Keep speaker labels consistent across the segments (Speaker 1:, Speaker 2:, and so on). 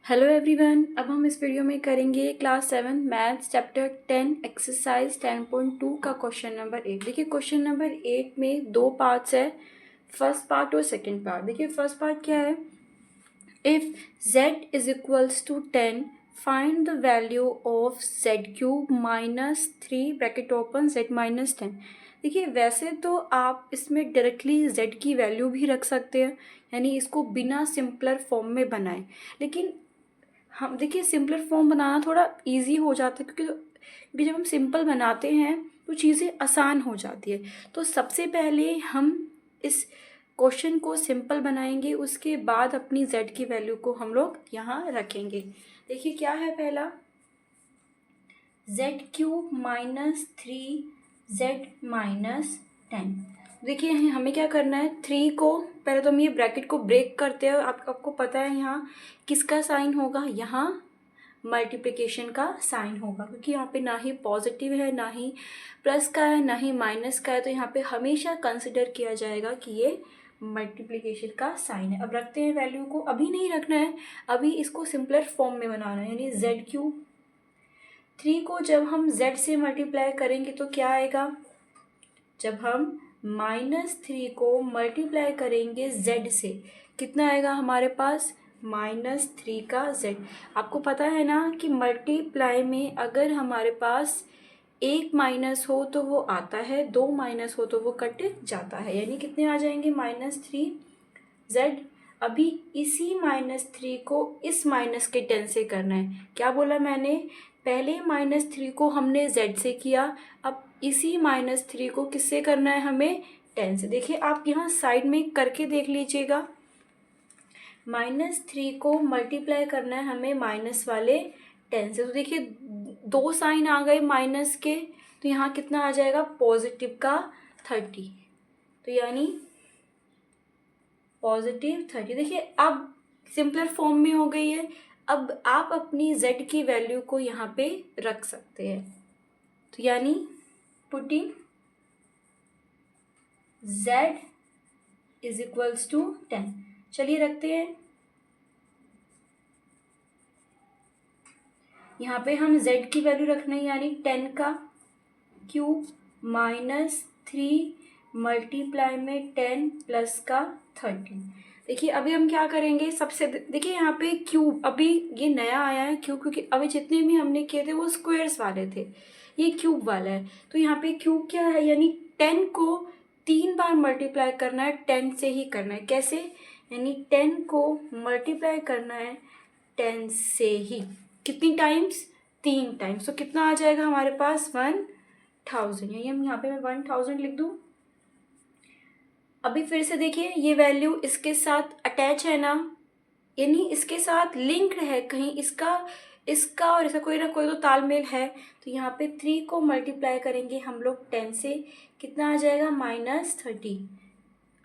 Speaker 1: Hello everyone, अब हम इस वीडियो में करेंगे क्लास 7 मैथ्स चैप्टर 10 एक्सरसाइज 10.2 का क्वेश्चन नंबर 8। देखिए क्वेश्चन नंबर 8 में दो पार्ट्स है, फर्स्ट पार्ट और सेकंड पार्ट। देखिए फर्स्ट पार्ट क्या है, if z is equals to 10 find the value of z cube minus 3 bracket open z minus 10। देखिए वैसे तो आप इसमें डायरेक्टली z की वैल्यू भी रख सकते हैं, यानी इसको बिना सिंपलर फॉर्म में बनाएं, लेकिन हम देखिए सिंपलर फॉर्म बनाना थोड़ा इजी हो जाता है, क्योंकि जब हम सिंपल बनाते हैं तो चीज़ें आसान हो जाती है। तो सबसे पहले हम इस क्वेश्चन को सिंपल बनाएंगे, उसके बाद अपनी z की वैल्यू को हम लोग यहाँ रखेंगे। देखिए क्या है पहला, z cube minus 3z minus 10। देखिए हमें क्या करना है, 3 को पहले तो हम ये ब्रैकेट को ब्रेक करते हैं। आपको पता है यहाँ किसका साइन होगा, यहाँ मल्टीप्लिकेशन का साइन होगा, क्योंकि यहाँ पे ना ही पॉजिटिव है, ना ही प्लस का है, ना ही माइनस का है। तो यहाँ पे हमेशा कंसिडर किया जाएगा कि ये मल्टीप्लिकेशन का साइन है। अब रखते हैं वैल्यू को, अभी नहीं रखना है, अभी इसको सिंपलर फॉर्म में बनाना है, यानी जेड क्यूब 3 को जब हम z से मल्टीप्लाई करेंगे तो क्या आएगा, जब हम -3 को मल्टीप्लाई करेंगे z से कितना आएगा हमारे पास, -3 का z। आपको पता है ना कि मल्टीप्लाई में अगर हमारे पास एक माइनस हो तो वो आता है, दो माइनस हो तो वो कट जाता है, यानी कितने आ जाएंगे -3z। अभी इसी -3 को इस माइनस के 10 से करना है। क्या बोला मैंने, पहले -3 को हमने z से किया, अब इसी -3 को किससे करना है, हमें 10 से। देखिए आप यहाँ साइड में करके देख लीजिएगा, -3 को मल्टीप्लाई करना है हमें माइनस वाले 10 से। तो देखिए दो साइन आ गए माइनस के, तो यहाँ कितना आ जाएगा, पॉजिटिव का 30, तो यानी +30। देखिए अब सिंपलर फॉर्म में हो गई है। अब आप अपनी z की वैल्यू को यहाँ पे रख सकते हैं, तो यानी putting z is equals to 10। चलिए रखते हैं, यहाँ पे हम z की वैल्यू रखना है, यानी 10 का क्यूब -3 मल्टीप्लाई में 10 प्लस का 30। देखिए अभी हम क्या करेंगे, सबसे देखिए यहाँ पे क्यूब, अभी ये नया आया है क्यूब, क्योंकि अभी जितने भी हमने किए थे वो स्क्वायर्स वाले थे, ये क्यूब वाला है। तो यहाँ पे क्यूब क्या है, यानी 10 को 3 बार मल्टीप्लाई करना है, 10 से ही करना है। कैसे, यानी 10 को मल्टीप्लाई करना है 10 से ही, कितनी टाइम्स, 3 टाइम्स। तो कितना आ जाएगा हमारे पास, 1000, यानी हम यहाँ पे मैं 1000 लिख दूँ। अभी फिर से देखिए ये वैल्यू इसके साथ अटैच है ना, यानी इसके साथ लिंक्ड है, कहीं इसका और इसका कोई ना कोई तो तालमेल है। तो यहाँ पे 3 को मल्टीप्लाई करेंगे हम लोग 10 से, कितना आ जाएगा, -30।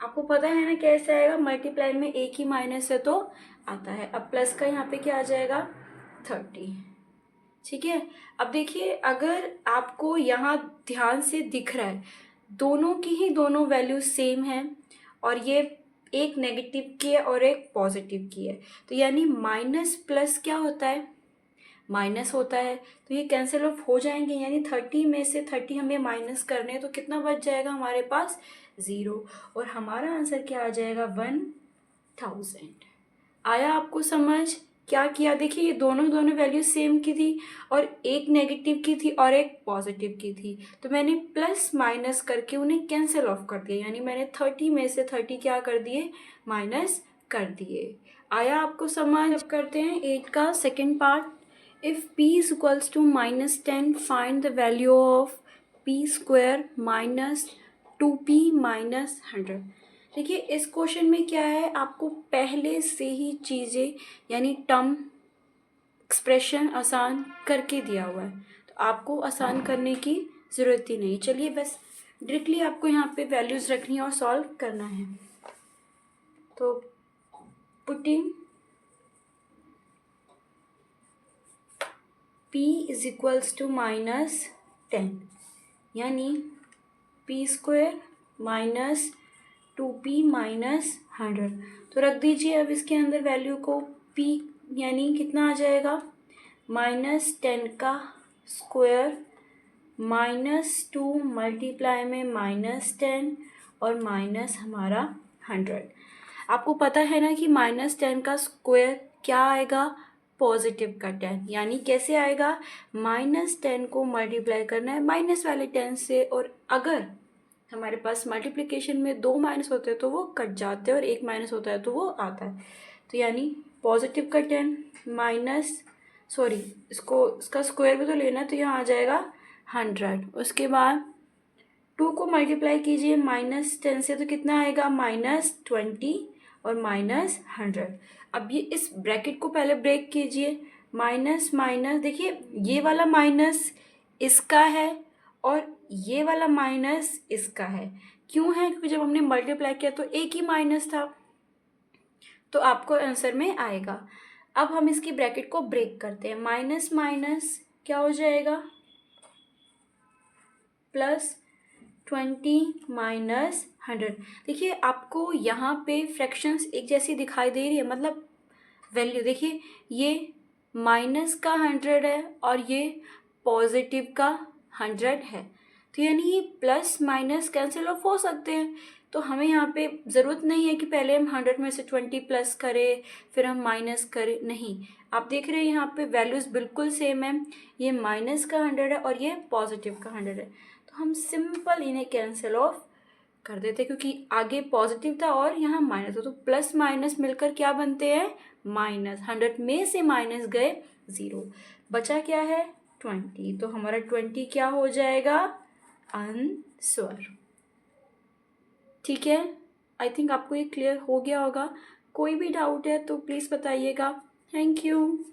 Speaker 1: आपको पता है ना कैसे आएगा, मल्टीप्लाई में एक ही माइनस है तो आता है। अब प्लस का यहाँ पे क्या आ जाएगा, 30। ठीक है, अब देखिए अगर आपको यहाँ ध्यान से दिख रहा है, दोनों की ही दोनों वैल्यू सेम है, और ये एक नेगेटिव की है और एक पॉजिटिव की है। तो यानी माइनस प्लस क्या होता है, माइनस होता है, तो ये कैंसिल ऑफ हो जाएंगे, यानी 30 में से 30 हमें माइनस करने हैं, तो कितना बच जाएगा हमारे पास, 0, और हमारा आंसर क्या आ जाएगा, 1000। आया आपको समझ, क्या किया, देखिए ये दोनों वैल्यू सेम की थी, और एक नेगेटिव की थी और एक पॉजिटिव की थी, तो मैंने प्लस माइनस करके उन्हें कैंसिल ऑफ कर दिया, यानी मैंने 30 में से 30 क्या कर दिए, माइनस कर दिए। आया आपको समझ। अब करते हैं 8 का second part, if p is equals to -10 find the value of p² -2p -100। देखिए इस क्वेश्चन में क्या है, आपको पहले से ही चीज़ें यानी टर्म एक्सप्रेशन आसान करके दिया हुआ है, तो आपको आसान करने की ज़रूरत ही नहीं। चलिए बस डायरेक्टली आपको यहाँ पे वैल्यूज़ रखनी है और सॉल्व करना है। तो putting p is equals to -10, यानी p² -2p -100। तो रख दीजिए अब इसके अंदर वैल्यू को, p यानी कितना आ जाएगा, -10 का स्क्वायर -2 मल्टीप्लाई में -10 और माइनस हमारा 100। आपको पता है ना कि -10 का स्क्वायर क्या आएगा, पॉजिटिव का 10। यानी कैसे आएगा, -10 को मल्टीप्लाई करना है माइनस वाले 10 से, और अगर हमारे पास मल्टीप्लिकेशन में 2 माइनस होते हैं तो वो कट जाते हैं और 1 माइनस होता है तो वो आता है। तो यानी पॉजिटिव का 10 माइनस, सॉरी इसका स्क्वायर भी तो लेना है, तो यहाँ आ जाएगा 100। उसके बाद 2 को मल्टीप्लाई कीजिए -10 से तो कितना आएगा, -20 और -100। अब ये इस ब्रैकेट को पहले ब्रेक कीजिए, माइनस माइनस, देखिए ये वाला माइनस इसका है और ये वाला माइनस इसका है। क्यों है, क्योंकि जब हमने मल्टीप्लाई किया तो एक ही माइनस था, तो आपको आंसर में आएगा। अब हम इसकी ब्रैकेट को ब्रेक करते हैं, माइनस माइनस क्या हो जाएगा, +20 माइनस 100। देखिए आपको यहाँ पे फ्रैक्शंस एक जैसी दिखाई दे रही है, मतलब वैल्यू देखिए, ये माइनस का 100 है और ये पॉजिटिव का 100 है, तो यानी ये प्लस माइनस कैंसिल ऑफ हो सकते हैं। तो हमें यहाँ पे ज़रूरत नहीं है कि पहले हम 100 में से 20 प्लस करें फिर हम माइनस करें, नहीं। आप देख रहे हैं यहाँ पे वैल्यूज़ बिल्कुल सेम है, ये माइनस का 100 है और ये पॉजिटिव का 100 है, तो हम सिंपल इन्हें कैंसिल ऑफ कर देते, क्योंकि आगे पॉजिटिव था और यहाँ माइनस था, तो प्लस माइनस मिलकर क्या बनते हैं, माइनस। 100 में से माइनस गए 0, बचा क्या है 20, तो हमारा 20 क्या हो जाएगा, आंसर। ठीक है, आई थिंक आपको ये क्लियर हो गया होगा। कोई भी डाउट है तो प्लीज़ बताइएगा। Thank you.